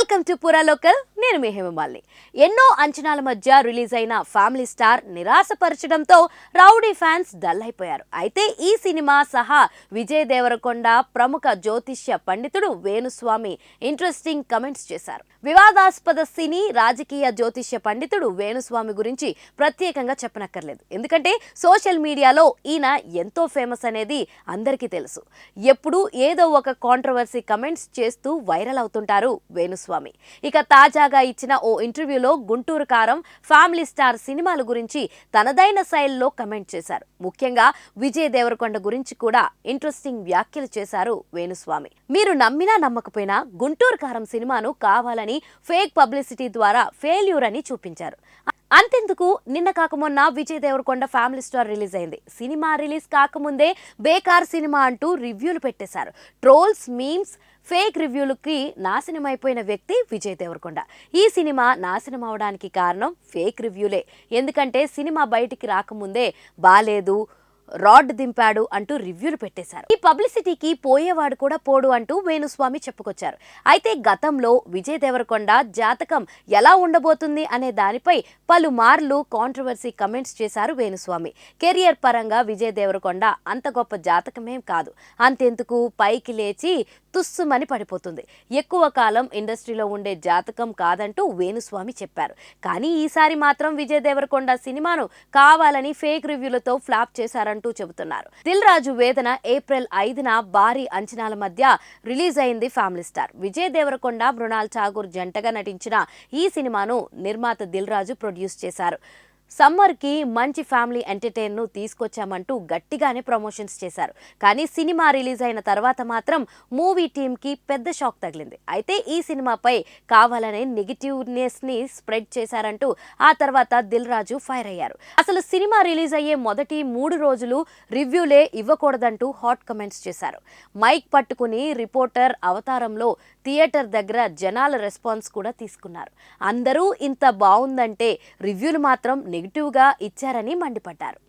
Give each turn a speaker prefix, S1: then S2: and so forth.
S1: Welcome to పురా local. నేను మీ హేమమాలిని. ఎన్నో అంచనాల మధ్య రిలీజ్ అయిన ఫ్యామిలీ స్టార్ నిరాశపరచడంతో రౌడీ ఫ్యాన్స్ డల్ అయిపోయారు. అయితే ఈ సినిమా సహా విజయ్ దేవరకొండ, ప్రముఖ జ్యోతిష్య పండితుడు వేణుస్వామి ఇంట్రెస్టింగ్ కమెంట్స్ చేశారు. వివాదాస్పద సినీ రాజకీయ జ్యోతిష్య పండితుడు వేణుస్వామి గురించి ప్రత్యేకంగా చెప్పనక్కర్లేదు. ఎందుకంటే సోషల్ మీడియాలో ఈయన ఎంతో ఫేమస్ అనేది అందరికీ తెలుసు. ఎప్పుడూ ఏదో ఒక కాంట్రవర్సీ కమెంట్స్ చేస్తూ వైరల్ అవుతుంటారు వేణుస్వామి. ఇక తాజాగా ఇచ్చిన ఓ ఇంటర్వ్యూలో గుంటూరు కారం, ఫ్యామిలీ స్టార్ సినిమాల గురించి తనదైన శైలిలో కమెంట్ చేశారు. ముఖ్యంగా విజయ్ దేవరకొండ గురించి కూడా ఇంట్రెస్టింగ్ వ్యాఖ్యలు చేశారు వేణుస్వామి. మీరు నమ్మినా నమ్మకపోయినా గుంటూరు కారం సినిమాను కావాలని ఫేక్ పబ్లిసిటీ ద్వారా ఫెయిల్యూర్ అని చూపించారు. అంతెందుకు, నిన్న కాకమొన్న Vijay Devarakonda family star release అయింది. సినిమా రిలీజ్ కాకముందే బేకార్ సినిమా అంటూ రివ్యూలు పెట్టేశారు. ట్రోల్స్, మీమ్స్, ఫేక్ రివ్యూలకి నాశనం అయిపోయిన వ్యక్తి విజయ్ దేవరకొండ. ఈ సినిమా నాశనం అవడానికి కారణం ఫేక్ రివ్యూలే. ఎందుకంటే సినిమా బయటికి రాకముందే బాలేదు, రాడ్ దింపాడు అంటూ రివ్యూలు పెట్టేశారు. ఈ పబ్లిసిటీకి పోయేవాడు కూడా పోడు అంటూ వేణుస్వామి చెప్పుకొచ్చారు. అయితే గతంలో విజయ్ దేవరకొండ జాతకం ఎలా ఉండబోతుంది అనే దానిపై పలుమార్లు కాంట్రవర్సీ కమెంట్స్ చేశారు వేణుస్వామి. కెరియర్ పరంగా విజయ్ దేవరకొండ అంత గొప్ప జాతకమేం కాదు, అంతెందుకు పైకి లేచి తుస్సుమని పడిపోతుంది, ఎక్కువ కాలం ఇండస్ట్రీలో ఉండే జాతకం కాదంటూ వేణుస్వామి చెప్పారు. కానీ ఈసారి మాత్రం విజయ్ దేవరకొండ సినిమాను కావాలని ఫేక్ రివ్యూలతో ఫ్లాప్ చేశారంటూ చెబుతున్నారు. దిల్ రాజు వేదన ఏప్రిల్ 5న భారీ అంచనాల మధ్య రిలీజ్ అయింది. ఫ్యామిలీ స్టార్ విజయ్ దేవరకొండ, మృణాల్ ఠాగూర్ జంటగా నటించిన ఈ సినిమాను నిర్మాత దిల్ రాజు ప్రొడ్యూస్ చేశారు. సమ్మర్ కి మంచి ఫ్యామిలీ ఎంటర్టైన్ ను తీసుకొచ్చామంటూ గట్టిగానే ప్రమోషన్స్ చేశారు. కానీ సినిమా రిలీజ్ అయిన తర్వాత మాత్రం మూవీ టీమ్ కి పెద్ద షాక్ తగిలింది. అయితే ఈ సినిమాపై కావాలనే నెగిటివ్నెస్ ని స్ప్రెడ్ చేశారంటూ ఆ తర్వాత దిల్ రాజు ఫైర్ అయ్యారు. అసలు సినిమా రిలీజ్ అయ్యే మొదటి 3 రోజులు రివ్యూలే ఇవ్వకూడదంటూ హాట్ కమెంట్స్ చేశారు. మైక్ పట్టుకుని రిపోర్టర్ అవతారంలో థియేటర్ దగ్గర జనాల రెస్పాన్స్ కూడా తీసుకున్నారు. అందరూ ఇంత బాగుందంటే రివ్యూలు మాత్రం నెగిటివ్గా ఇచ్చారని మండిపడ్డారు.